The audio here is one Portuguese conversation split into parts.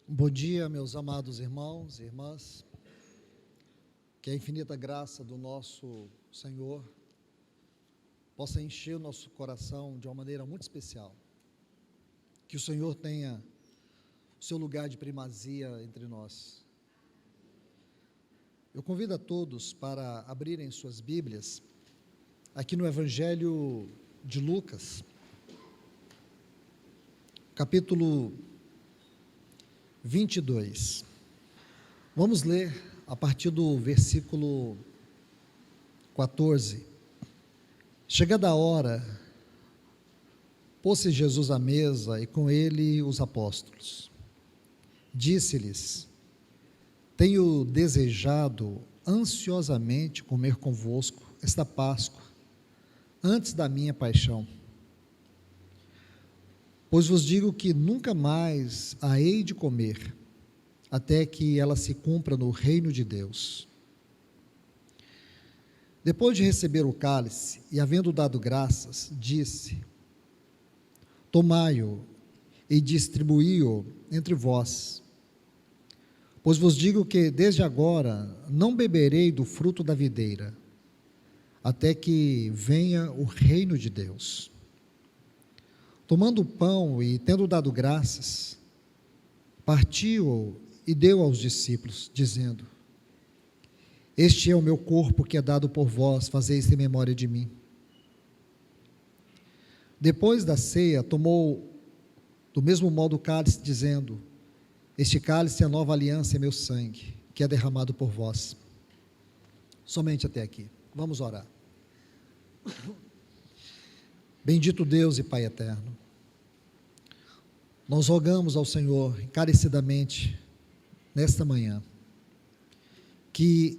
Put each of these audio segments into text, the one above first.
Bom dia, meus amados irmãos e irmãs, que a infinita graça do nosso Senhor possa encher o nosso coração de uma maneira muito especial, que o Senhor tenha o seu lugar de primazia entre nós. Eu convido a todos para abrirem suas Bíblias, aqui no Evangelho de Lucas, capítulo 22. Vamos ler a partir do versículo 14. Chegada a hora, pôs-se Jesus à mesa e com ele os apóstolos. Disse-lhes: Tenho desejado ansiosamente comer convosco esta Páscoa, antes da minha paixão. Pois vos digo que nunca mais a hei de comer, até que ela se cumpra no reino de Deus. Depois de receber o cálice, e havendo dado graças, disse: Tomai-o e distribuí-o entre vós. Pois vos digo que desde agora não beberei do fruto da videira, até que venha o reino de Deus. Tomando o pão e tendo dado graças, partiu-o e deu aos discípulos, dizendo: Este é o meu corpo que é dado por vós, fazei isso em memória de mim. Depois da ceia, tomou do mesmo modo o cálice, dizendo: Este cálice é a nova aliança em meu sangue, que é derramado por vós. Somente até aqui. Vamos orar. Bendito Deus e Pai eterno, nós rogamos ao Senhor encarecidamente, nesta manhã, que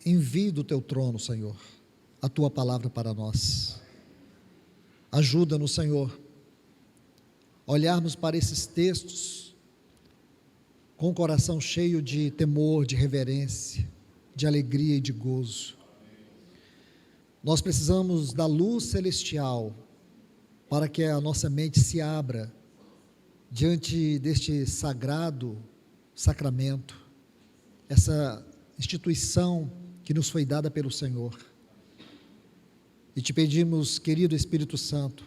envie do teu trono, Senhor, a tua palavra para nós. Ajuda-nos, Senhor, a olharmos para esses textos com o coração cheio de temor, de reverência, de alegria e de gozo. Nós precisamos da luz celestial para que a nossa mente se abra diante deste sagrado sacramento, essa instituição que nos foi dada pelo Senhor. E te pedimos, querido Espírito Santo,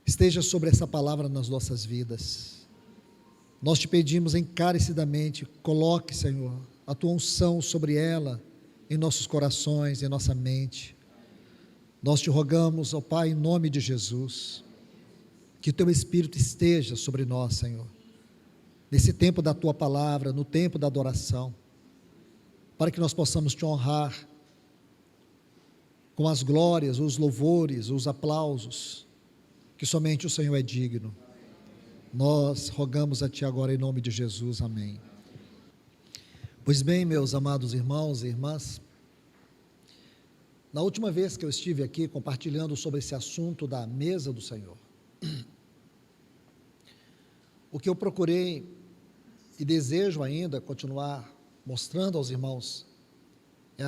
esteja sobre essa palavra nas nossas vidas. Nós te pedimos encarecidamente, coloque, Senhor, a tua unção sobre ela, em nossos corações, em nossa mente. Nós te rogamos, ó Pai, em nome de Jesus, que o teu Espírito esteja sobre nós, Senhor, nesse tempo da tua palavra, no tempo da adoração, para que nós possamos te honrar com as glórias, os louvores, os aplausos, que somente o Senhor é digno. Nós rogamos a ti agora em nome de Jesus, amém. Pois bem, meus amados irmãos e irmãs, na última vez que eu estive aqui compartilhando sobre esse assunto da mesa do Senhor, o que eu procurei e desejo ainda continuar mostrando aos irmãos é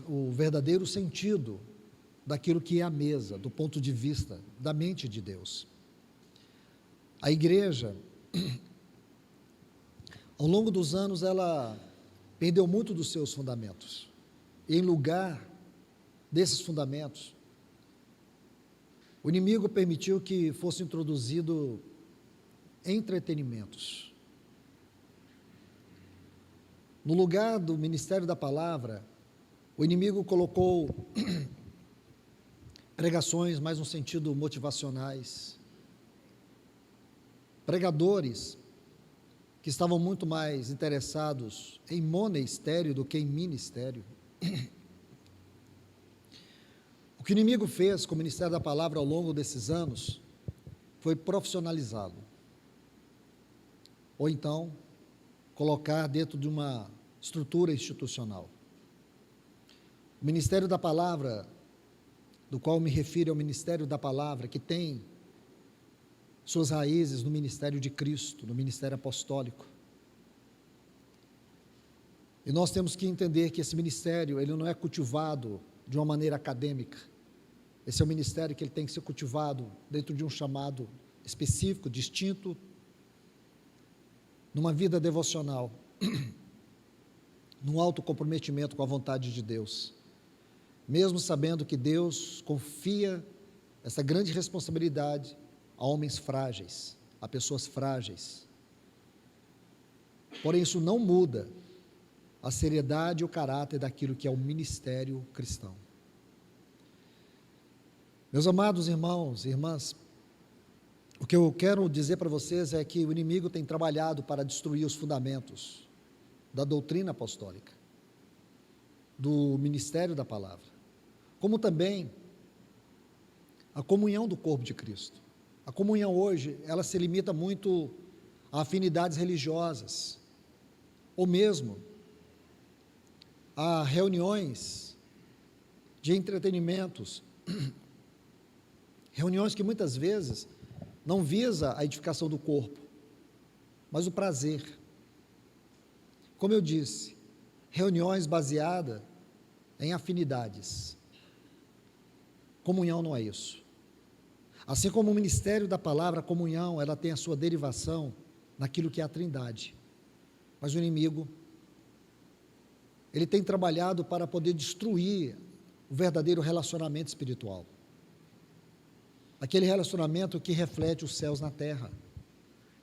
o verdadeiro sentido daquilo que é a mesa, do ponto de vista da mente de Deus. A igreja, ao longo dos anos, ela perdeu muito dos seus fundamentos. E em lugar desses fundamentos, o inimigo permitiu que fosse introduzido entretenimentos. No lugar do ministério da palavra, o inimigo colocou pregações mais no sentido motivacionais, pregadores que estavam muito mais interessados em monestério do que em ministério. O que o inimigo fez com o ministério da palavra ao longo desses anos foi profissionalizá-lo, ou então colocar dentro de uma estrutura institucional. O ministério da palavra, do qual me refiro, é o ministério da palavra que tem suas raízes no ministério de Cristo, no ministério apostólico. E nós temos que entender que esse ministério, ele não é cultivado de uma maneira acadêmica, Esse é um ministério que ele tem que ser cultivado dentro de um chamado específico, distinto, numa vida devocional, num alto comprometimento com a vontade de Deus, mesmo sabendo que Deus confia essa grande responsabilidade a homens frágeis, a pessoas frágeis. Porém, isso não muda a seriedade e o caráter daquilo que é o ministério cristão. Meus amados irmãos e irmãs, o que eu quero dizer para vocês é que o inimigo tem trabalhado para destruir os fundamentos da doutrina apostólica, do ministério da palavra, como também a comunhão do corpo de Cristo. A comunhão hoje, ela se limita muito a afinidades religiosas, ou mesmo a reuniões de entretenimentos, reuniões que muitas vezes não visa a edificação do corpo, mas o prazer. Como eu disse, reuniões baseadas em afinidades. Comunhão não é isso. Assim como o ministério da palavra, a comunhão, ela tem a sua derivação naquilo que é a Trindade. Mas o inimigo, ele tem trabalhado para poder destruir o verdadeiro relacionamento espiritual. Aquele relacionamento que reflete os céus na terra.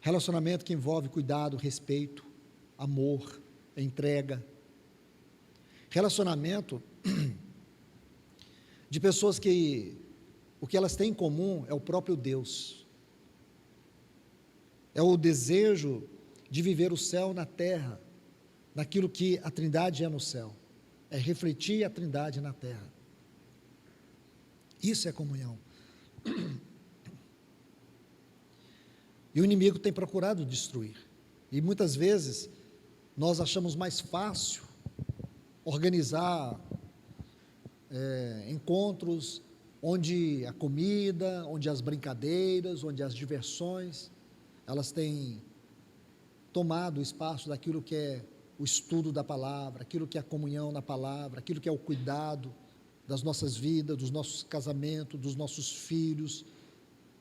Relacionamento que envolve cuidado, respeito, amor, entrega. Relacionamento de pessoas que o que elas têm em comum é o próprio Deus. É o desejo de viver o céu na terra, naquilo que a Trindade é no céu. É refletir a Trindade na terra. Isso é comunhão. E o inimigo tem procurado destruir. E muitas vezes nós achamos mais fácil organizar encontros onde a comida, onde as brincadeiras, onde as diversões, elas têm tomado o espaço daquilo que é o estudo da palavra, aquilo que é a comunhão na palavra, aquilo que é o cuidado das nossas vidas, dos nossos casamentos, dos nossos filhos,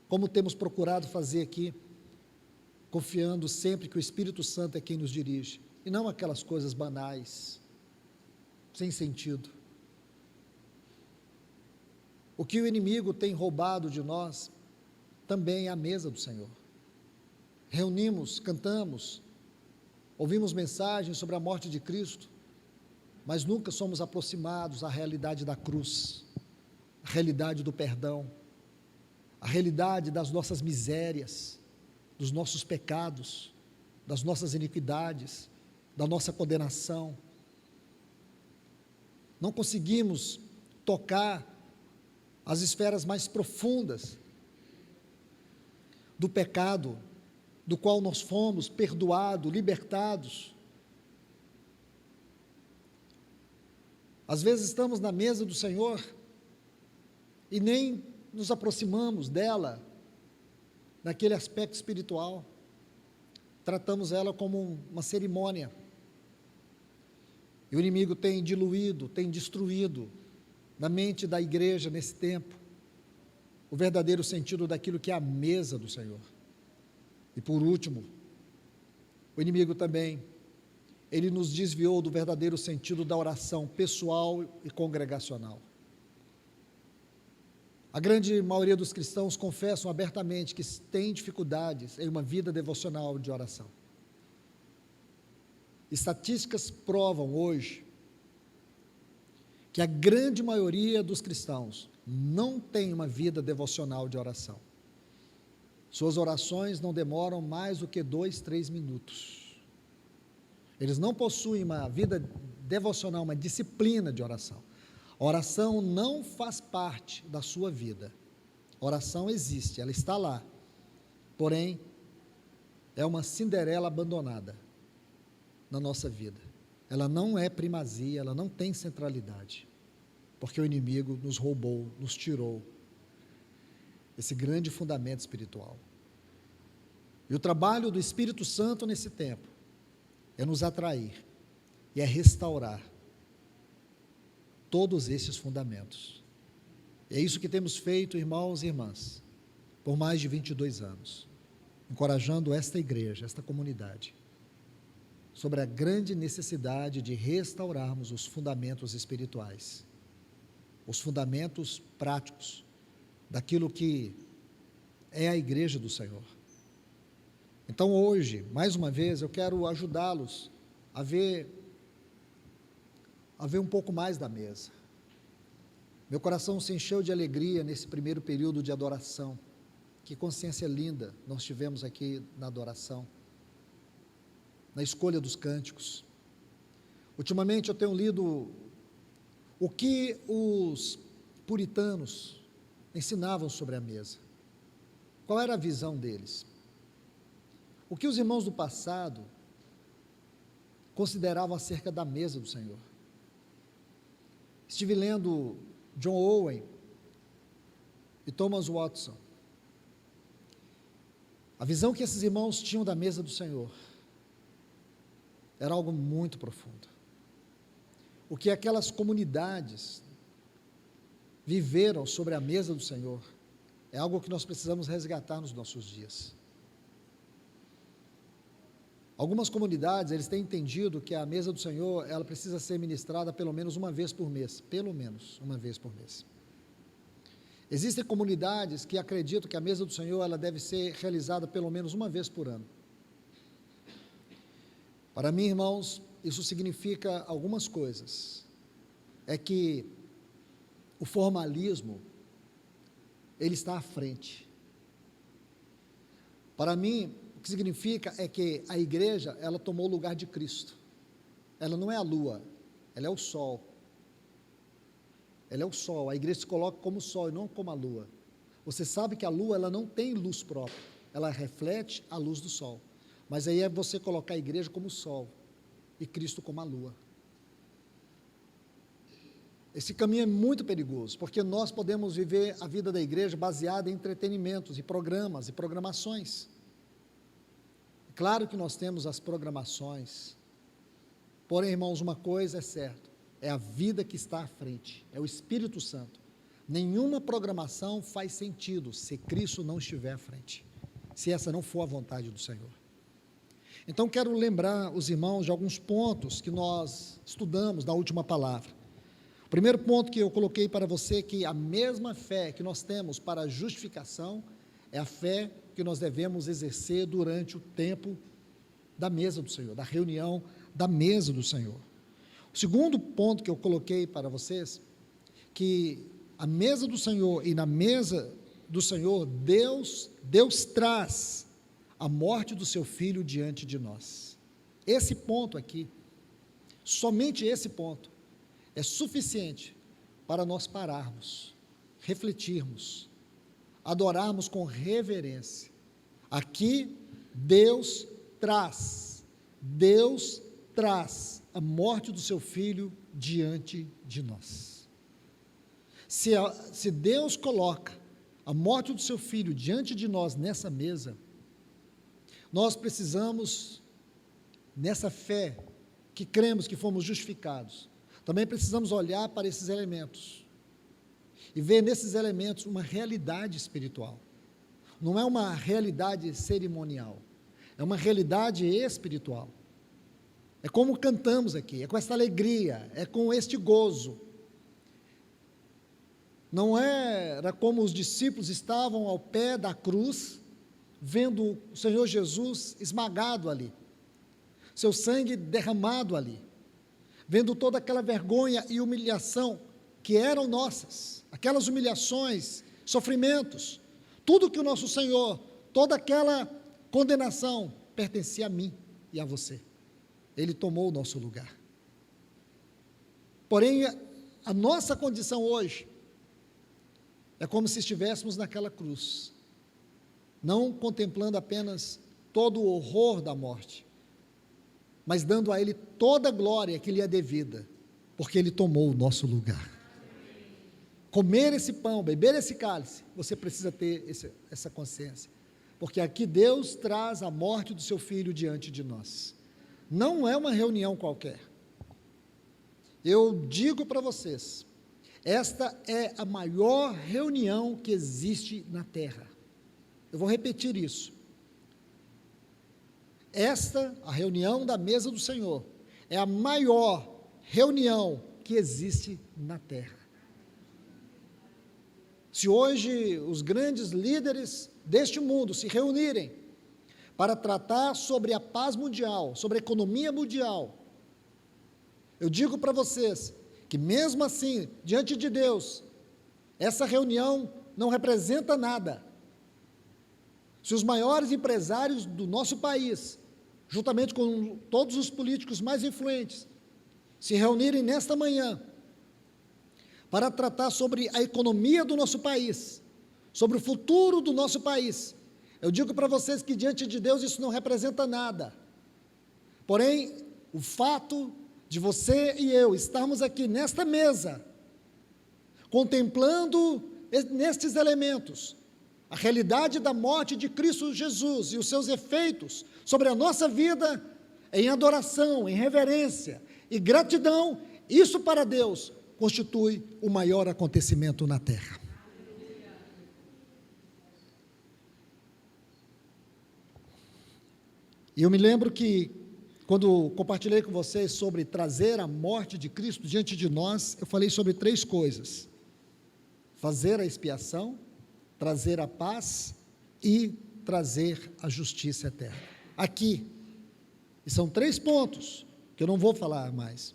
como temos procurado fazer aqui, confiando sempre que o Espírito Santo é quem nos dirige, e não aquelas coisas banais, sem sentido. O que o inimigo tem roubado de nós, também é a mesa do Senhor. Reunimos, cantamos, ouvimos mensagens sobre a morte de Cristo, mas nunca somos aproximados à realidade da cruz, à realidade do perdão, à realidade das nossas misérias, dos nossos pecados, das nossas iniquidades, da nossa condenação. Não conseguimos tocar as esferas mais profundas do pecado, do qual nós fomos perdoados, libertados. Às vezes estamos na mesa do Senhor e nem nos aproximamos dela, naquele aspecto espiritual. Tratamos ela como uma cerimônia. E o inimigo tem diluído, tem destruído na mente da igreja nesse tempo o verdadeiro sentido daquilo que é a mesa do Senhor. E por último, o inimigo também, ele nos desviou do verdadeiro sentido da oração pessoal e congregacional. A grande maioria dos cristãos confessam abertamente que têm dificuldades em uma vida devocional de oração. Estatísticas provam hoje que a grande maioria dos cristãos não tem uma vida devocional de oração. Suas orações não demoram mais do que 2, 3 minutos. Eles não possuem uma vida devocional, uma disciplina de oração. A oração não faz parte da sua vida. A oração existe, ela está lá. Porém, é uma Cinderela abandonada na nossa vida. Ela não é primazia, ela não tem centralidade, porque o inimigo nos roubou, nos tirou esse grande fundamento espiritual. E o trabalho do Espírito Santo nesse tempo é nos atrair e é restaurar todos esses fundamentos. E é isso que temos feito, irmãos e irmãs, por mais de 22 anos, encorajando esta igreja, esta comunidade, sobre a grande necessidade de restaurarmos os fundamentos espirituais, os fundamentos práticos daquilo que é a igreja do Senhor. Então hoje, mais uma vez, eu quero ajudá-los a ver um pouco mais da mesa. Meu coração se encheu de alegria nesse primeiro período de adoração. Que consciência linda nós tivemos aqui na adoração, na escolha dos cânticos. Ultimamente eu tenho lido o que os puritanos ensinavam sobre a mesa. Qual era a visão deles? O que os irmãos do passado consideravam acerca da mesa do Senhor? Estive lendo John Owen e Thomas Watson. A visão que esses irmãos tinham da mesa do Senhor era algo muito profundo. O que aquelas comunidades viveram sobre a mesa do Senhor é algo que nós precisamos resgatar nos nossos dias. Algumas comunidades, eles têm entendido que a mesa do Senhor, ela precisa ser ministrada pelo menos uma vez por mês, pelo menos uma vez por mês. Existem comunidades que acreditam que a mesa do Senhor, ela deve ser realizada pelo menos uma vez por ano. Para mim, irmãos, isso significa algumas coisas. É que o formalismo, ele está à frente. Para mim, o que significa é que a igreja, ela tomou o lugar de Cristo. Ela não é a lua, ela é o sol. Ela é o sol, a igreja se coloca como o sol e não como a lua. Você sabe que a lua, ela não tem luz própria, ela reflete a luz do sol. Mas aí é você colocar a igreja como o sol e Cristo como a lua. Esse caminho é muito perigoso, porque nós podemos viver a vida da igreja baseada em entretenimentos e programas e programações. Claro que nós temos as programações, porém, irmãos, uma coisa é certa, é a vida que está à frente, é o Espírito Santo. Nenhuma programação faz sentido se Cristo não estiver à frente, se essa não for a vontade do Senhor. Então, quero lembrar os irmãos de alguns pontos que nós estudamos na última palavra. O primeiro ponto que eu coloquei para você é que a mesma fé que nós temos para a justificação é a fé que nós devemos exercer durante o tempo da mesa do Senhor, da reunião da mesa do Senhor. O segundo ponto que eu coloquei para vocês, que a mesa do Senhor e na mesa do Senhor, Deus traz a morte do seu Filho diante de nós. Esse ponto aqui, somente esse ponto, é suficiente para nós pararmos, refletirmos, adorarmos com reverência. Aqui, Deus traz a morte do seu Filho diante de nós. Se Deus coloca a morte do seu Filho diante de nós nessa mesa, nós precisamos, nessa fé, que cremos que fomos justificados, também precisamos olhar para esses elementos, e ver nesses elementos uma realidade espiritual. Não é uma realidade cerimonial, é uma realidade espiritual. É como cantamos aqui, é com essa alegria, é com este gozo. Não era como os discípulos estavam ao pé da cruz, vendo o Senhor Jesus esmagado ali, seu sangue derramado ali, vendo toda aquela vergonha e humilhação que eram nossas, aquelas humilhações, sofrimentos, tudo que o nosso Senhor, toda aquela condenação pertencia a mim e a você. Ele tomou o nosso lugar. Porém, a nossa condição hoje é como se estivéssemos naquela cruz, não contemplando apenas todo o horror da morte, mas dando a Ele toda a glória que lhe é devida, porque Ele tomou o nosso lugar. Comer esse pão, beber esse cálice, você precisa ter essa consciência, porque aqui Deus traz a morte do seu Filho diante de nós. Não é uma reunião qualquer. Eu digo para vocês, Esta é a maior reunião que existe na terra. Eu vou repetir isso. Esta, a reunião da mesa do Senhor, é a maior reunião que existe na terra. Se hoje os grandes líderes deste mundo se reunirem para tratar sobre a paz mundial, sobre a economia mundial, eu digo para vocês que mesmo assim, diante de Deus, essa reunião não representa nada. Se os maiores empresários do nosso país, juntamente com todos os políticos mais influentes, se reunirem nesta manhã para tratar sobre a economia do nosso país, sobre o futuro do nosso país, eu digo para vocês que diante de Deus isso não representa nada. Porém, o fato de você e eu estarmos aqui nesta mesa, contemplando nestes elementos, a realidade da morte de Cristo Jesus e os seus efeitos sobre a nossa vida, em adoração, em reverência e gratidão, isso para Deus constitui o maior acontecimento na terra. E eu me lembro que, quando compartilhei com vocês sobre trazer a morte de Cristo diante de nós, eu falei sobre 3 coisas: fazer a expiação, trazer a paz e trazer a justiça eterna. Aqui, e são 3 pontos, que eu não vou falar mais.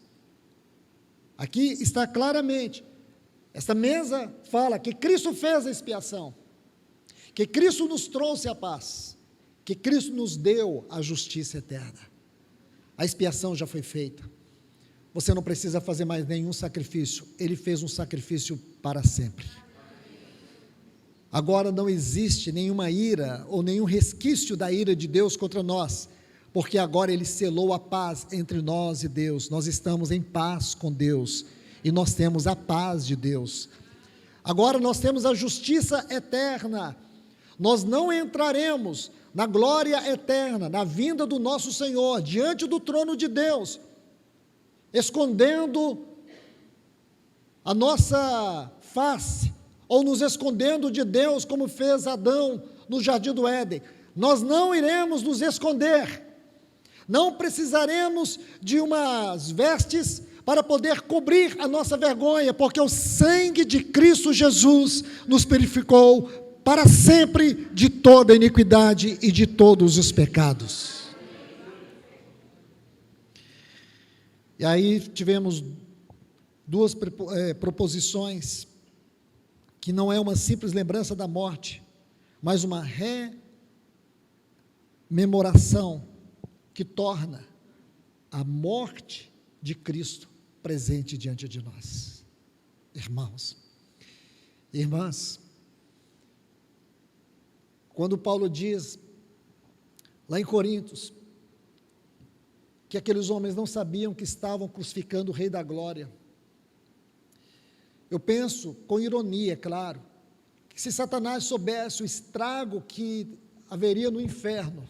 Aqui está claramente, esta mesa fala que Cristo fez a expiação, que Cristo nos trouxe a paz, que Cristo nos deu a justiça eterna. A expiação já foi feita, você não precisa fazer mais nenhum sacrifício, Ele fez um sacrifício para sempre. Agora não existe nenhuma ira, ou nenhum resquício da ira de Deus contra nós, porque agora Ele selou a paz entre nós e Deus, nós estamos em paz com Deus, e nós temos a paz de Deus. Agora nós temos a justiça eterna, nós não entraremos na glória eterna, na vinda do nosso Senhor, diante do trono de Deus, escondendo a nossa face, ou nos escondendo de Deus, como fez Adão no jardim do Éden. Nós não iremos nos esconder, não precisaremos de umas vestes para poder cobrir a nossa vergonha, porque o sangue de Cristo Jesus nos purificou para sempre de toda iniquidade e de todos os pecados. E aí tivemos 2 proposições, que não é uma simples lembrança da morte, mas uma rememoração que torna a morte de Cristo presente diante de nós. Irmãos, irmãs, quando Paulo diz, lá em Coríntios, que aqueles homens não sabiam que estavam crucificando o Rei da Glória, eu penso, com ironia, é claro, que se Satanás soubesse o estrago que haveria no inferno,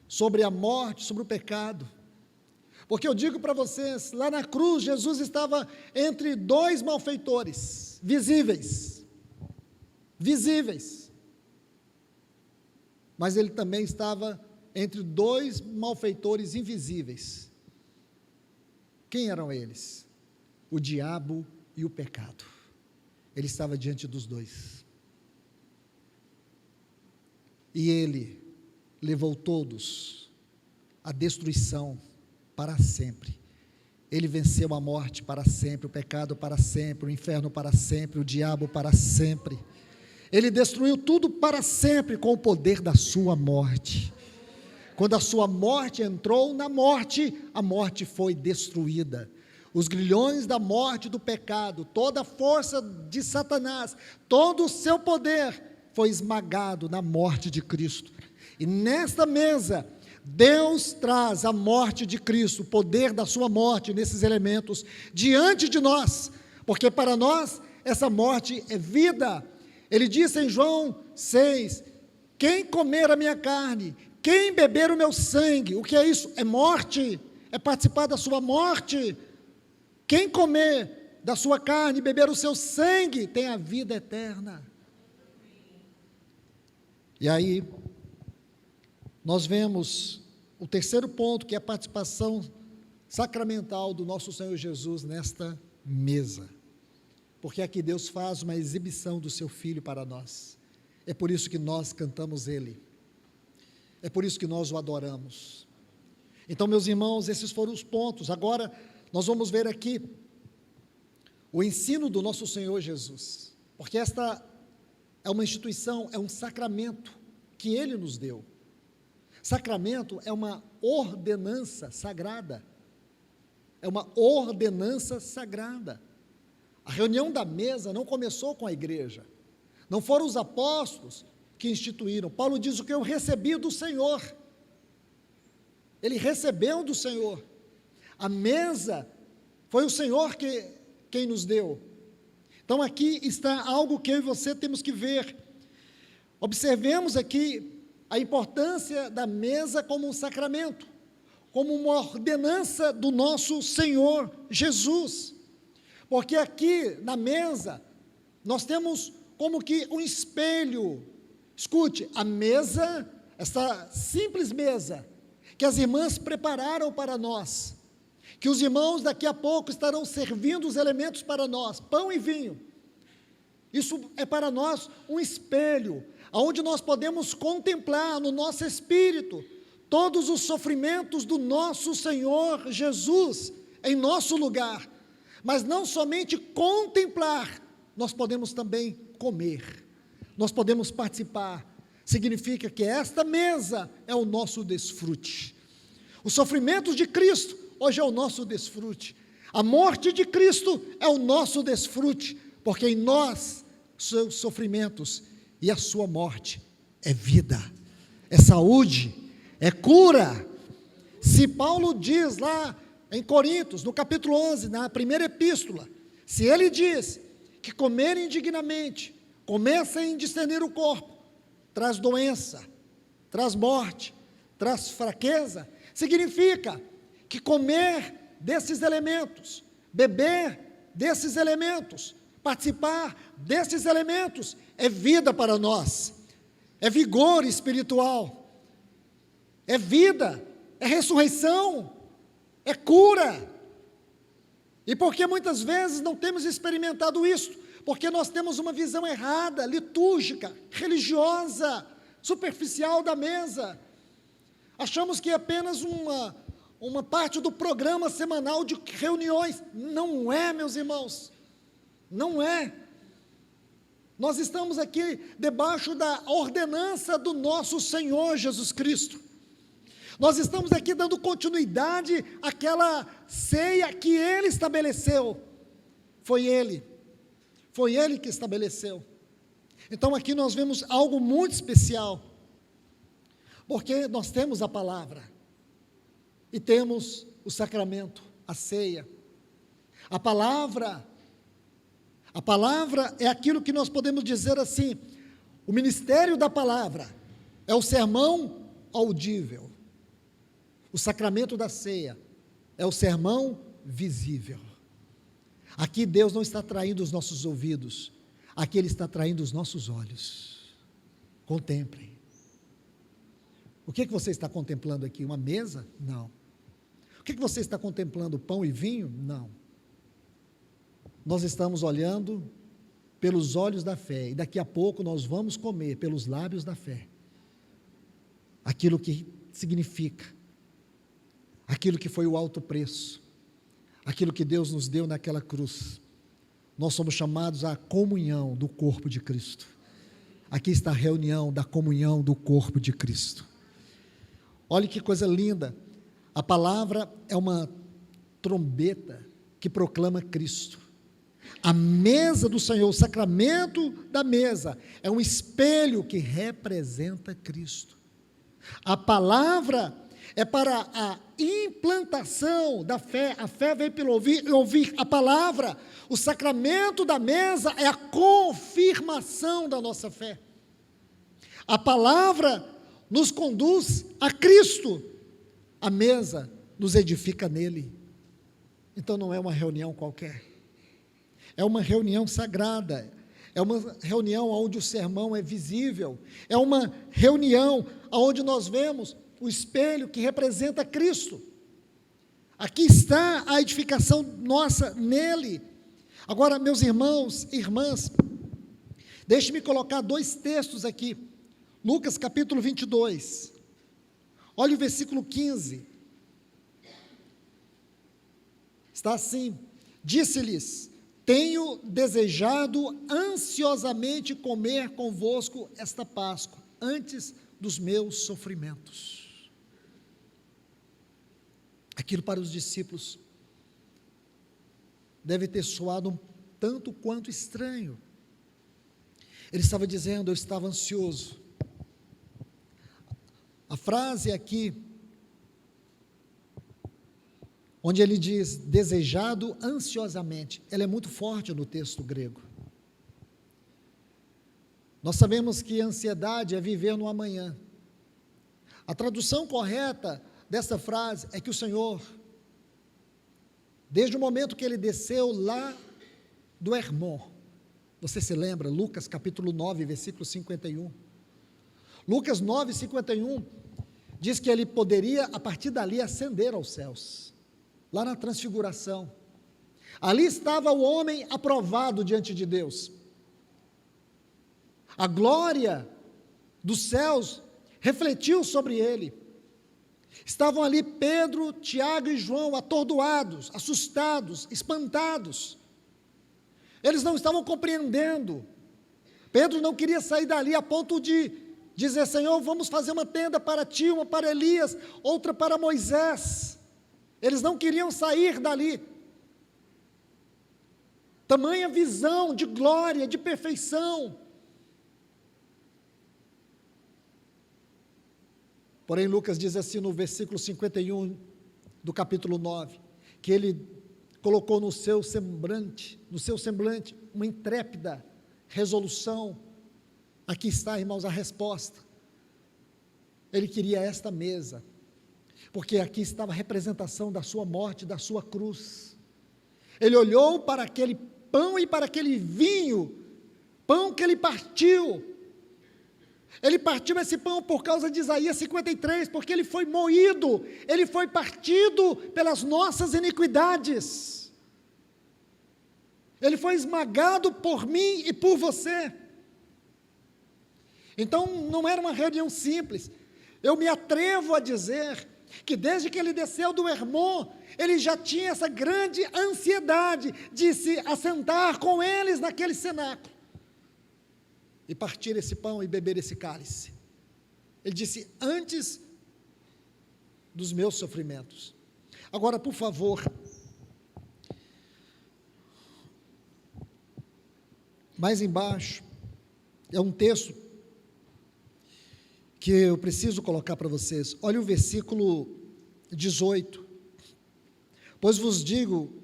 sobre a morte, sobre o pecado, porque eu digo para vocês, lá na cruz, Jesus estava entre 2 malfeitores, visíveis, mas ele também estava entre 2 malfeitores invisíveis. Quem eram eles? O diabo e o pecado. Ele estava diante dos 2. E ele levou todos à destruição para sempre. Ele venceu a morte para sempre, o pecado para sempre, o inferno para sempre, o diabo para sempre. Ele destruiu tudo para sempre com o poder da sua morte. Quando a sua morte entrou na morte, a morte foi destruída. Os grilhões da morte, do pecado, toda a força de Satanás, todo o seu poder foi esmagado na morte de Cristo. E nesta mesa, Deus traz a morte de Cristo, o poder da sua morte nesses elementos, diante de nós, porque para nós essa morte é vida. Ele disse em João 6, quem comer a minha carne, quem beber o meu sangue, o que é isso? É morte, é participar da sua morte. Quem comer da sua carne e beber o seu sangue tem a vida eterna. E aí, nós vemos o terceiro ponto, que é a participação sacramental do nosso Senhor Jesus nesta mesa. Porque aqui Deus faz uma exibição do seu Filho para nós. É por isso que nós cantamos Ele. É por isso que nós o adoramos. Então, meus irmãos, esses foram os pontos. Agora, nós vamos ver aqui o ensino do nosso Senhor Jesus. Porque esta é uma instituição, é um sacramento que Ele nos deu. Sacramento é uma ordenança sagrada. É uma ordenança sagrada. A reunião da mesa não começou com a igreja. Não foram os apóstolos que instituíram. Paulo diz o que eu recebi do Senhor. Ele recebeu do Senhor. A mesa foi o Senhor quem nos deu. Então aqui está algo que eu e você temos que ver. Observemos aqui a importância da mesa como um sacramento, como uma ordenança do nosso Senhor Jesus. Porque aqui na mesa nós temos como que um espelho. Escute, a mesa, essa simples mesa que as irmãs prepararam para nós, que os irmãos daqui a pouco estarão servindo os elementos para nós, pão e vinho. Isso é para nós um espelho, onde nós podemos contemplar no nosso espírito todos os sofrimentos do nosso Senhor Jesus em nosso lugar. Mas não somente contemplar, nós podemos também comer, nós podemos participar. Significa que esta mesa é o nosso desfrute. Os sofrimentos de Cristo hoje é o nosso desfrute. A morte de Cristo é o nosso desfrute, porque em nós, seus sofrimentos e a sua morte é vida, é saúde, é cura. Se Paulo diz lá em Coríntios, no capítulo 11, na primeira epístola, se ele diz que comer indignamente, comer sem discernir o corpo, traz doença, traz morte, traz fraqueza, significa que comer desses elementos, beber desses elementos, participar desses elementos, é vida para nós, é vigor espiritual, é vida, é ressurreição, é cura. E por que muitas vezes não temos experimentado isso? Porque nós temos uma visão errada, litúrgica, religiosa, superficial da mesa. Achamos que é apenas uma parte do programa semanal de reuniões. Não é, meus irmãos, não é. Nós estamos aqui debaixo da ordenança do nosso Senhor Jesus Cristo. Nós estamos aqui dando continuidade àquela ceia que Ele estabeleceu. Foi Ele que estabeleceu. Então aqui nós vemos algo muito especial, porque nós temos a palavra, e temos o sacramento, a ceia. A palavra é aquilo que nós podemos dizer assim, o ministério da palavra é o sermão audível. O sacramento da ceia é o sermão visível. Aqui Deus não está traindo os nossos ouvidos, aqui Ele está traindo os nossos olhos. Contemplem. O que você está contemplando aqui? Uma mesa? Não. O que você está contemplando? Pão e vinho? Não. Nós estamos olhando pelos olhos da fé, e daqui a pouco nós vamos comer pelos lábios da fé, aquilo que significa, aquilo que foi o alto preço, aquilo que Deus nos deu naquela cruz. Nós somos chamados à comunhão do corpo de Cristo. Aqui está a reunião da comunhão do corpo de Cristo. Olha que coisa linda, a palavra é uma trombeta que proclama Cristo. A mesa do Senhor, o sacramento da mesa, é um espelho que representa Cristo. A palavra é para a implantação da fé, a fé vem pelo ouvir a palavra. O sacramento da mesa é a confirmação da nossa fé. A palavra nos conduz a Cristo, a mesa nos edifica nele. Então não é uma reunião qualquer, é uma reunião sagrada, é uma reunião onde o sermão é visível, é uma reunião onde nós vemos o espelho que representa Cristo. Aqui está a edificação nossa nele. Agora, meus irmãos e irmãs, deixe-me colocar 2 textos aqui. Lucas capítulo 22, olha o versículo 15, está assim: disse-lhes: tenho desejado ansiosamente comer convosco esta Páscoa, antes dos meus sofrimentos. Aquilo para os discípulos deve ter soado um tanto quanto estranho. Ele estava dizendo: eu estava ansioso. A frase aqui, onde ele diz desejado ansiosamente, ela é muito forte no texto grego. Nós sabemos que ansiedade é viver no amanhã. A tradução correta dessa frase é que o Senhor, desde o momento que ele desceu lá do Hermon, você se lembra, Lucas capítulo 9, versículo 51. Lucas 9, 51, diz que ele poderia, a partir dali, ascender aos céus, lá na transfiguração. Ali estava o homem aprovado diante de Deus. A glória dos céus refletiu sobre ele. Estavam ali Pedro, Tiago e João atordoados, assustados, espantados. Eles não estavam compreendendo. Pedro não queria sair dali a ponto de dizer: Senhor, vamos fazer uma tenda para ti, uma para Elias, outra para Moisés. Eles não queriam sair dali. Tamanha visão de glória, de perfeição. Porém, Lucas diz assim no versículo 51 do capítulo 9, que ele colocou no seu semblante, uma intrépida resolução. Aqui está, irmãos, a resposta. Ele queria esta mesa, porque aqui estava a representação da sua morte, da sua cruz. Ele olhou para aquele pão e para aquele vinho, pão que ele partiu. Ele partiu esse pão por causa de Isaías 53, porque ele foi moído, ele foi partido pelas nossas iniquidades. Ele foi esmagado por mim e por você. Então, não era uma reunião simples. Eu me atrevo a dizer que desde que ele desceu do Hermon, ele já tinha essa grande ansiedade de se assentar com eles naquele cenáculo, e partir esse pão e beber esse cálice. Ele disse: antes dos meus sofrimentos. Agora, por favor, mais embaixo, é um texto que eu preciso colocar para vocês. Olha o versículo 18. Pois vos digo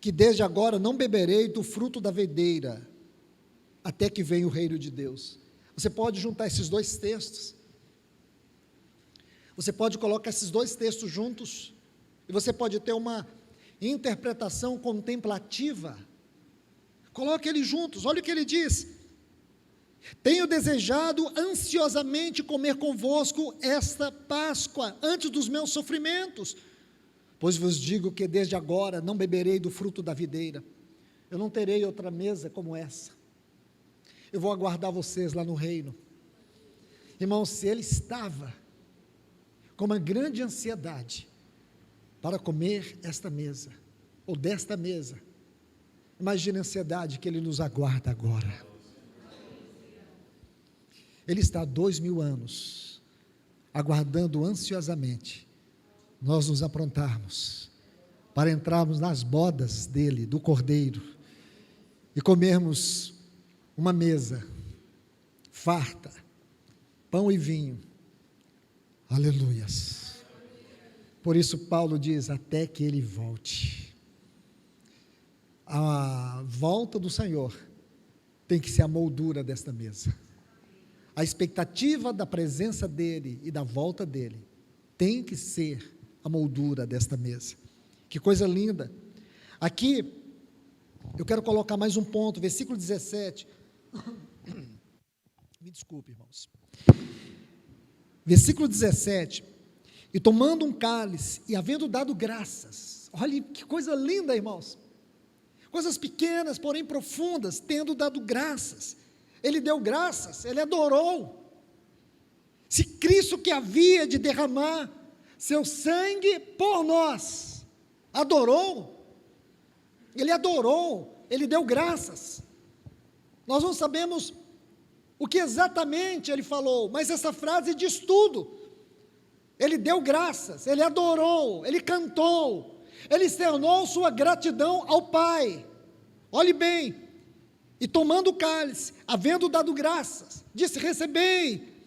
que desde agora não beberei do fruto da videira, até que venha o reino de Deus. Você pode juntar esses 2 textos. Você pode colocar esses 2 textos juntos, e você pode ter uma interpretação contemplativa. Coloque eles juntos. Olha o que ele diz: tenho desejado ansiosamente comer convosco esta Páscoa, antes dos meus sofrimentos, pois vos digo que desde agora não beberei do fruto da videira. Eu não terei outra mesa como essa. Eu vou aguardar vocês lá no reino. Irmãos, se ele estava com uma grande ansiedade para comer esta mesa, ou desta mesa, imagine a ansiedade que ele nos aguarda agora. Ele está há 2000 anos, aguardando ansiosamente, nós nos aprontarmos, para entrarmos nas bodas dele, do Cordeiro, e comermos uma mesa farta, pão e vinho. Aleluias. Por isso Paulo diz: até que ele volte. A volta do Senhor tem que ser a moldura desta mesa. A expectativa da presença dele e da volta dele tem que ser a moldura desta mesa. Que coisa linda. Aqui Eu quero colocar mais um ponto, versículo 17. Me desculpe, irmãos. Versículo 17. E tomando um cálice, e havendo dado graças. Olha que coisa linda, irmãos. Coisas pequenas, porém profundas, tendo dado graças. Ele deu graças, ele adorou. Se Cristo, que havia de derramar seu sangue por nós, adorou, ele deu graças. Nós não sabemos o que exatamente ele falou, mas essa frase diz tudo. Ele deu graças, ele adorou, ele cantou, ele externou sua gratidão ao Pai. Olhe bem, e tomando o cálice, havendo dado graças, disse: recebei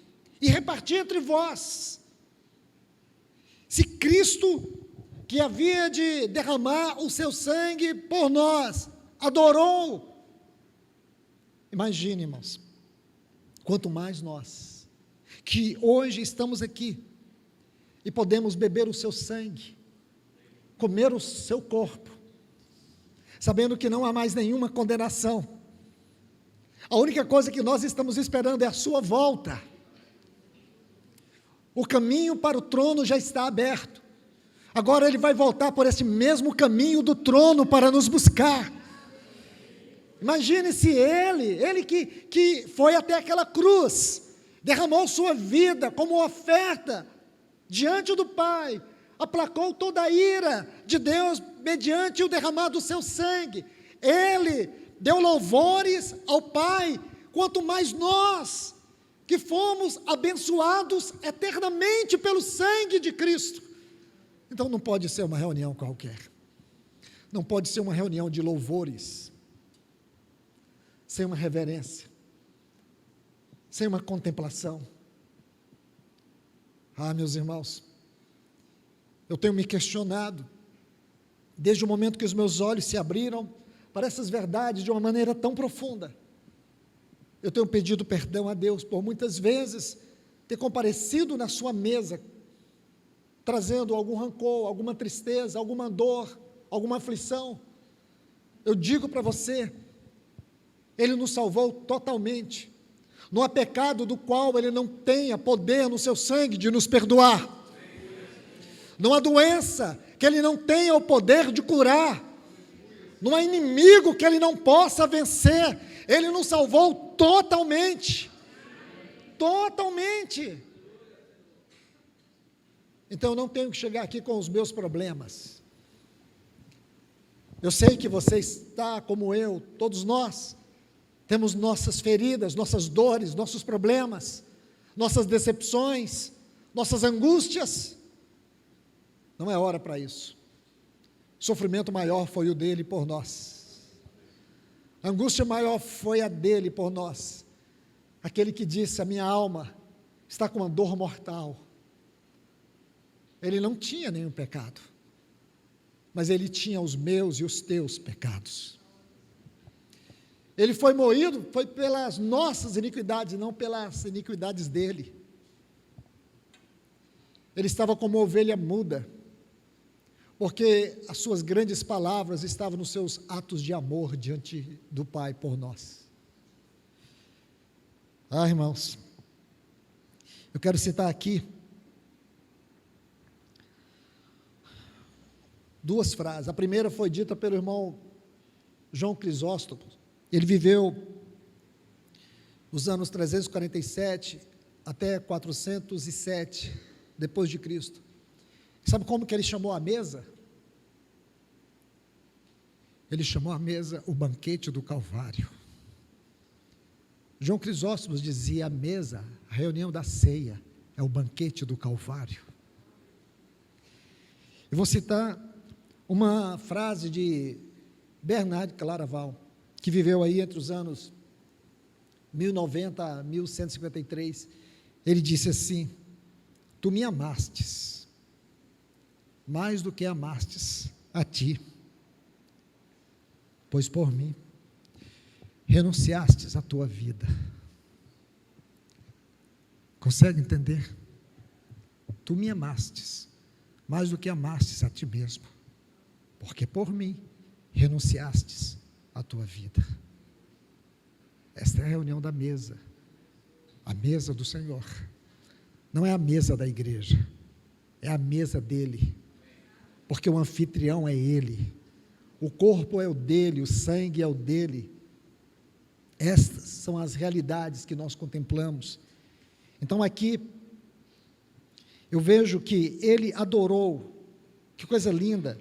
e reparti entre vós. Se Cristo, que havia de derramar o seu sangue por nós, adorou, imagine, irmãos, quanto mais nós, que hoje estamos aqui, e podemos beber o seu sangue, comer o seu corpo, sabendo que não há mais nenhuma condenação. A única coisa que nós estamos esperando é a sua volta. O caminho para o trono já está aberto. Agora ele vai voltar por esse mesmo caminho do trono para nos buscar. Imagine se ele que foi até aquela cruz, derramou sua vida como oferta diante do Pai, aplacou toda a ira de Deus mediante o derramar do seu sangue. Ele deu louvores ao Pai, quanto mais nós, que fomos abençoados eternamente pelo sangue de Cristo. Então não pode ser uma reunião qualquer, não pode ser uma reunião de louvores, sem uma reverência, sem uma contemplação. Meus irmãos, eu tenho me questionado, desde o momento que os meus olhos se abriram para essas verdades de uma maneira tão profunda. Eu tenho pedido perdão a Deus por muitas vezes ter comparecido na sua mesa, trazendo algum rancor, alguma tristeza, alguma dor, alguma aflição. Eu digo para você, Ele nos salvou totalmente. Não há pecado do qual Ele não tenha poder no seu sangue de nos perdoar. Não há doença que Ele não tenha o poder de curar. Não há inimigo que Ele não possa vencer. Ele nos salvou totalmente. Totalmente. Então eu não tenho que chegar aqui com os meus problemas. Eu sei que você está como eu, todos nós, temos nossas feridas, nossas dores, nossos problemas, nossas decepções, nossas angústias. Não é hora para isso. O sofrimento maior foi o dele por nós. A angústia maior foi a dele por nós. Aquele que disse: a minha alma está com uma dor mortal. Ele não tinha nenhum pecado, mas ele tinha os meus e os teus pecados. Ele foi moído, foi pelas nossas iniquidades, não pelas iniquidades dele. Ele estava como ovelha muda, porque as suas grandes palavras estavam nos seus atos de amor diante do Pai por nós. Irmãos, eu quero citar aqui duas frases. A primeira foi dita pelo irmão João Crisóstomo. Ele viveu os anos 347 até 407 depois de Cristo. Sabe como que ele chamou a mesa? Ele chamou a mesa o banquete do Calvário. João Crisóstomo dizia: a mesa, a reunião da ceia, é o banquete do Calvário. Eu vou citar uma frase de Bernard Claraval, que viveu aí entre os anos 1090 a 1153, ele disse assim: tu me amastes, mais do que amastes a ti, pois por mim renunciastes à tua vida. Consegue entender? Tu me amastes, mais do que amastes a ti mesmo, porque por mim renunciastes a tua vida. Esta é a reunião da mesa, a mesa do Senhor. Não é a mesa da igreja, é a mesa dele, porque o anfitrião é ele, o corpo é o dele, o sangue é o dele. Estas são as realidades que nós contemplamos. Então aqui, eu vejo que ele adorou, que coisa linda.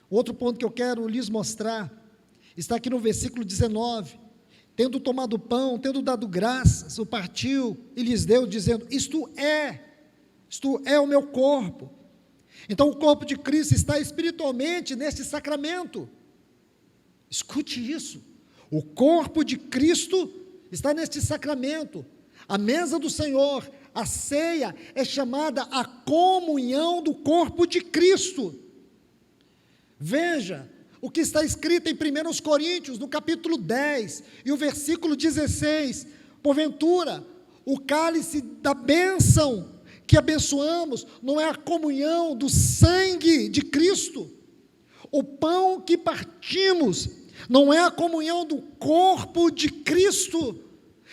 Outro ponto que eu quero lhes mostrar, está aqui no versículo 19, tendo tomado o pão, tendo dado graças, o partiu e lhes deu, dizendo, isto é o meu corpo. Então o corpo de Cristo está espiritualmente neste sacramento. Escute isso, o corpo de Cristo está neste sacramento. A mesa do Senhor, a ceia, é chamada a comunhão do corpo de Cristo. Veja o que está escrito em 1 Coríntios, no capítulo 10, e o versículo 16, porventura, o cálice da bênção que abençoamos, não é a comunhão do sangue de Cristo? O pão que partimos, não é a comunhão do corpo de Cristo?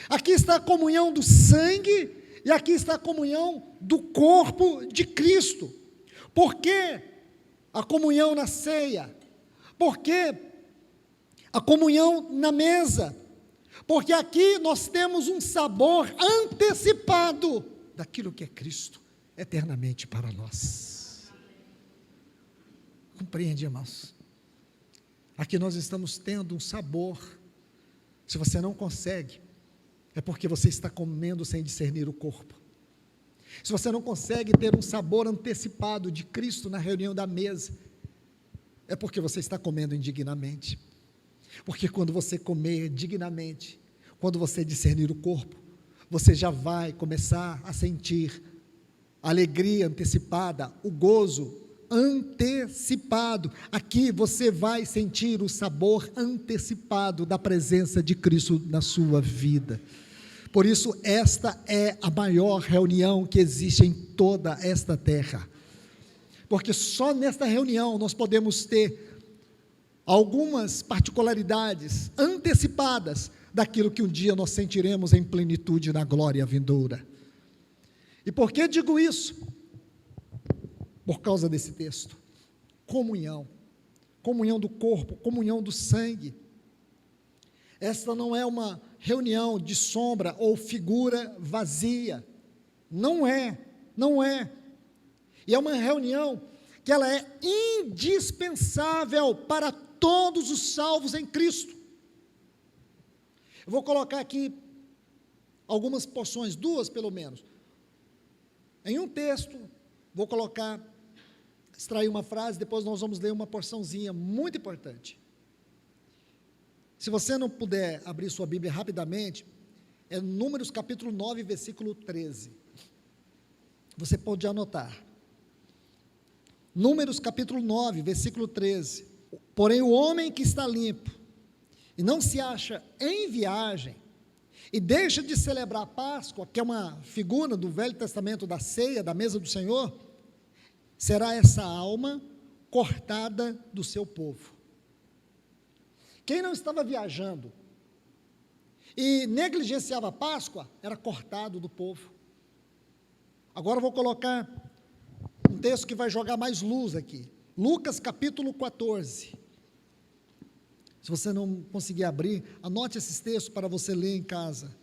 Aqui está a comunhão do sangue, e aqui está a comunhão do corpo de Cristo. Por que a comunhão na ceia? Por que a comunhão na mesa? Porque aqui nós temos um sabor antecipado daquilo que é Cristo eternamente para nós. Compreende, irmãos? Aqui nós estamos tendo um sabor. Se você não consegue, é porque você está comendo sem discernir o corpo. Se você não consegue ter um sabor antecipado de Cristo na reunião da mesa, é porque você está comendo indignamente. Porque quando você comer dignamente, quando você discernir o corpo, você já vai começar a sentir a alegria antecipada, o gozo antecipado. Aqui você vai sentir o sabor antecipado da presença de Cristo na sua vida. Por isso, esta é a maior reunião que existe em toda esta terra. Porque só nesta reunião nós podemos ter algumas particularidades antecipadas daquilo que um dia nós sentiremos em plenitude na glória vindoura. E por que digo isso? Por causa desse texto. Comunhão do corpo, comunhão do sangue. Esta não é uma reunião de sombra ou figura vazia, não é, e é uma reunião que ela é indispensável para todos os salvos em Cristo. Eu vou colocar aqui algumas porções, duas pelo menos, em um texto, vou extrair uma frase, depois nós vamos ler uma porçãozinha muito importante. Se você não puder abrir sua Bíblia rapidamente, é Números capítulo 9, versículo 13. Você pode anotar. Números capítulo 9, versículo 13. Porém, o homem que está limpo, e não se acha em viagem, e deixa de celebrar a Páscoa, que é uma figura do Velho Testamento da ceia, da mesa do Senhor, será essa alma cortada do seu povo. Quem não estava viajando e negligenciava a Páscoa, era cortado do povo. Agora eu vou colocar um texto que vai jogar mais luz aqui. Lucas capítulo 14. Se você não conseguir abrir, anote esses textos para você ler em casa.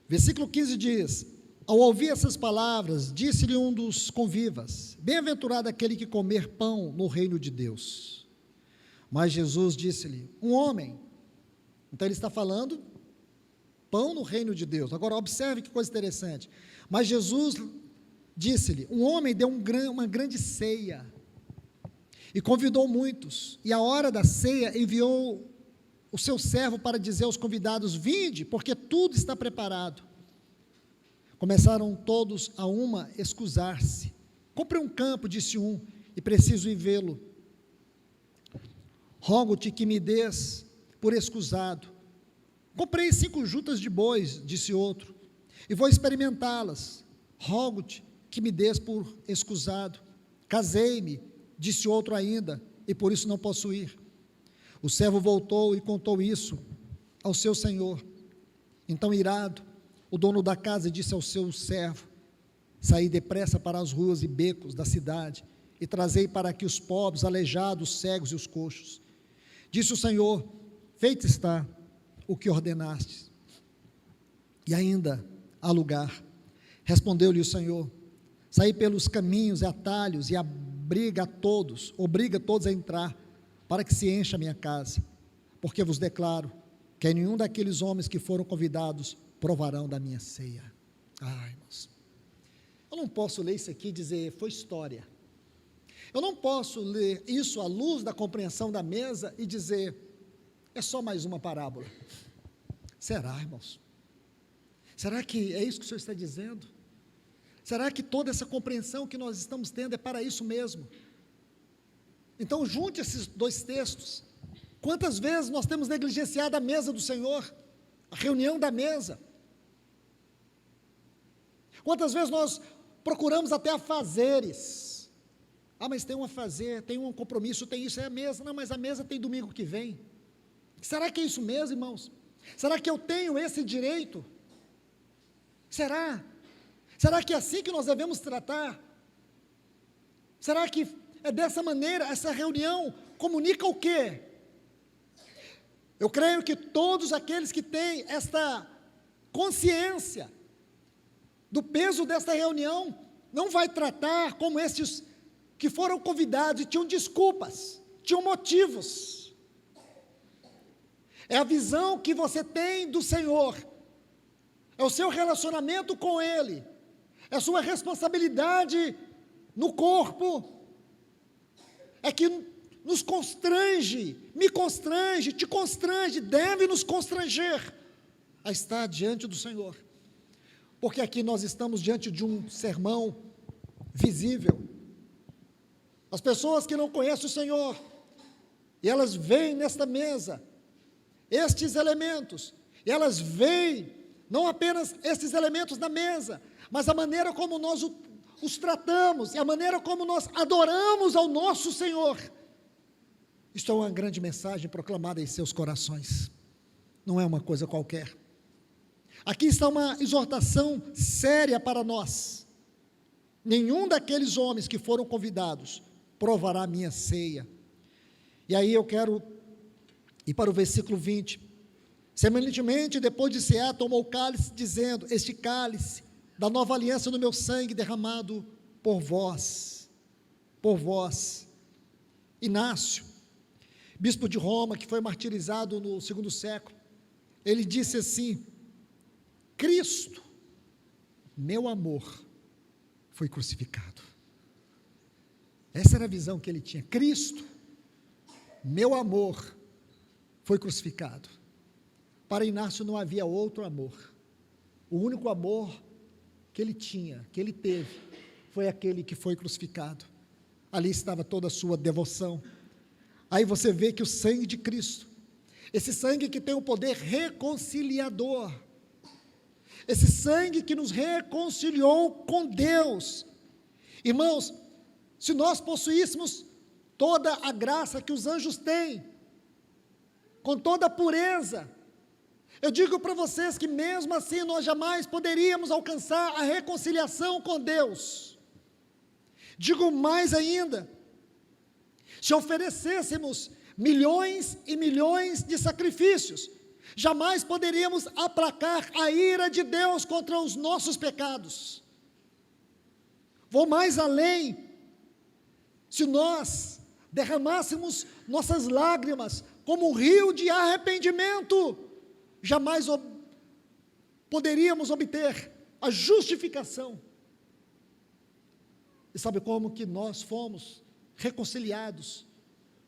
Versículo 15 diz, ao ouvir essas palavras, disse-lhe um dos convivas, bem-aventurado aquele que comer pão no reino de Deus. Mas Jesus disse-lhe, um homem, então ele está falando, pão no reino de Deus. Agora observe que coisa interessante, mas Jesus disse-lhe, um homem deu uma grande ceia, e convidou muitos, e à hora da ceia enviou o seu servo para dizer aos convidados, vinde, porque tudo está preparado. Começaram todos a uma escusar-se, comprei um campo, disse um, e preciso ir vê-lo. Rogo-te que me des por escusado. Comprei 5 juntas de bois, disse outro, e vou experimentá-las. Rogo-te que me des por escusado. Casei-me, disse outro ainda, e por isso não posso ir. O servo voltou e contou isso ao seu senhor. Então, irado, o dono da casa disse ao seu servo: saí depressa para as ruas e becos da cidade e trazei para aqui os pobres, aleijados, os cegos e os coxos. Disse o Senhor: feito está o que ordenaste, e ainda há lugar. Respondeu-lhe o Senhor: saí pelos caminhos e atalhos e obriga todos a entrar, para que se encha a minha casa, porque vos declaro que nenhum daqueles homens que foram convidados provarão da minha ceia. Irmãos, eu não posso ler isso aqui e dizer, foi história. Eu não posso ler isso à luz da compreensão da mesa e dizer, é só mais uma parábola. Será, irmãos? Será que é isso que o Senhor está dizendo? Será que toda essa compreensão que nós estamos tendo é para isso mesmo? Então, junte esses dois textos. Quantas vezes nós temos negligenciado a mesa do Senhor, a reunião da mesa? Quantas vezes nós procuramos até afazeres? Mas tem um afazer, tem um compromisso, tem isso, é a mesa. Não, mas a mesa tem domingo que vem. Será que é isso mesmo, irmãos? Será que eu tenho esse direito? Será? Será que é assim que nós devemos tratar? Será que é dessa maneira? Essa reunião comunica o quê? Eu creio que todos aqueles que têm esta consciência do peso desta reunião, não vai tratar como estes que foram convidados e tinham desculpas, tinham motivos. É a visão que você tem do Senhor, é o seu relacionamento com Ele, é a sua responsabilidade no corpo, é que nos constrange, me constrange, te constrange, deve nos constranger a estar diante do Senhor, porque aqui nós estamos diante de um sermão visível. As pessoas que não conhecem o Senhor, e elas veem nesta mesa estes elementos, e elas veem não apenas estes elementos na mesa, mas a maneira como nós os tratamos, e a maneira como nós adoramos ao nosso Senhor. Isto é uma grande mensagem proclamada em seus corações, não é uma coisa qualquer. Aqui está uma exortação séria para nós. Nenhum daqueles homens que foram convidados provará a minha ceia. E aí eu quero ir para o versículo 20. Semelhantemente, depois de cear, tomou o cálice, dizendo: este cálice da nova aliança no meu sangue derramado por vós. Inácio, bispo de Roma, que foi martirizado no 2º século, ele disse assim: Cristo, meu amor, foi crucificado. Essa era a visão que ele tinha. Cristo, meu amor, foi crucificado. Para Inácio não havia outro amor. O único amor que ele tinha, que ele teve, foi aquele que foi crucificado. Ali estava toda a sua devoção. Aí você vê que o sangue de Cristo, esse sangue que tem o poder reconciliador, esse sangue que nos reconciliou com Deus. Irmãos, se nós possuíssemos toda a graça que os anjos têm, com toda a pureza, eu digo para vocês que mesmo assim nós jamais poderíamos alcançar a reconciliação com Deus. Digo mais ainda, se oferecêssemos milhões e milhões de sacrifícios, jamais poderíamos aplacar a ira de Deus contra os nossos pecados. Vou mais além, se nós derramássemos nossas lágrimas como um rio de arrependimento, jamais poderíamos obter a justificação. E sabe como que nós fomos reconciliados,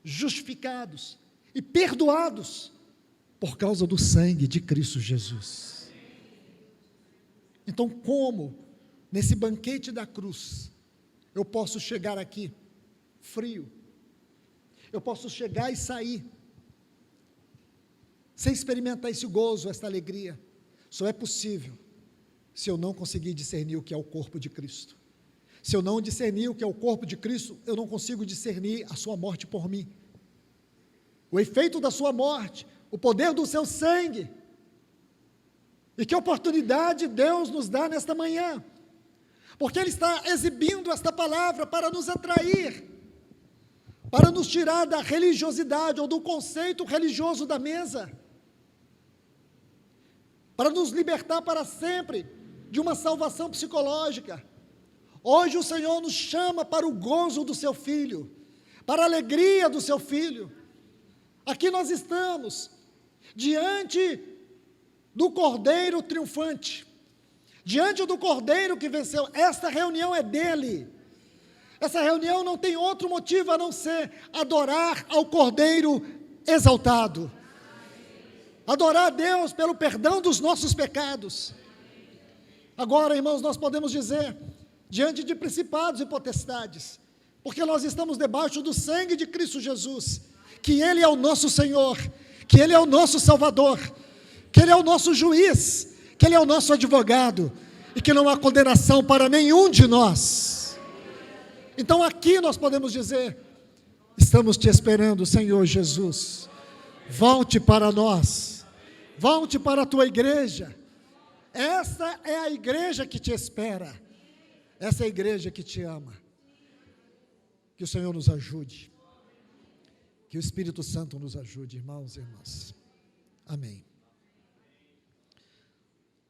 justificados e perdoados? Por causa do sangue de Cristo Jesus. Então, como nesse banquete da cruz, eu posso chegar aqui frio, eu posso chegar e sair, sem experimentar esse gozo, esta alegria? Só é possível se eu não conseguir discernir o que é o corpo de Cristo. Se eu não discernir o que é o corpo de Cristo, eu não consigo discernir a sua morte por mim. o efeito da sua morte, o poder do seu sangue. E que oportunidade Deus nos dá nesta manhã, porque Ele está exibindo esta palavra para nos atrair, para nos tirar da religiosidade ou do conceito religioso da mesa, para nos libertar para sempre de uma salvação psicológica. Hoje o Senhor nos chama para o gozo do seu Filho, para a alegria do seu Filho. Aqui nós estamos, diante do Cordeiro triunfante, diante do Cordeiro que venceu. Esta reunião é dele. Essa reunião não tem outro motivo a não ser adorar ao Cordeiro exaltado, adorar a Deus pelo perdão dos nossos pecados. Agora, irmãos, nós podemos dizer, diante de principados e potestades, porque nós estamos debaixo do sangue de Cristo Jesus, que Ele é o nosso Senhor, que Ele é o nosso Salvador, que Ele é o nosso juiz, que Ele é o nosso advogado, e que não há condenação para nenhum de nós. Então aqui nós podemos dizer, estamos te esperando, Senhor Jesus, volte para nós, volte para a tua igreja. Essa é a igreja que te espera, essa é a igreja que te ama. Que o Senhor nos ajude, que o Espírito Santo nos ajude, irmãos e irmãs. Amém.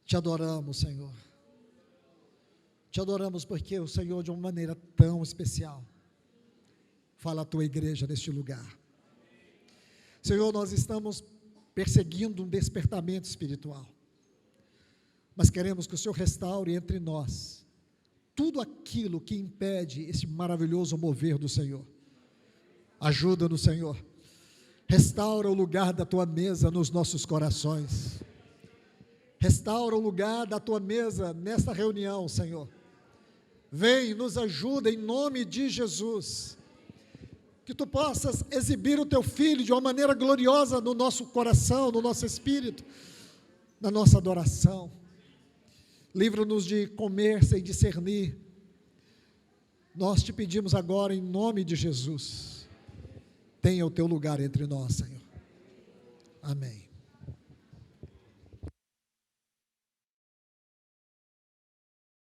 Te adoramos, Senhor. Te adoramos porque o Senhor, de uma maneira tão especial, fala a tua igreja neste lugar. Senhor, nós estamos perseguindo um despertamento espiritual, mas queremos que o Senhor restaure entre nós tudo aquilo que impede esse maravilhoso mover do Senhor. Ajuda-nos, Senhor. Restaura o lugar da tua mesa nos nossos corações. Restaura o lugar da tua mesa nesta reunião, Senhor. Vem, nos ajuda em nome de Jesus. Que tu possas exibir o teu Filho de uma maneira gloriosa no nosso coração, no nosso espírito, na nossa adoração. Livra-nos de comer sem discernir. Nós te pedimos agora em nome de Jesus. Tenha o teu lugar entre nós, Senhor. Amém.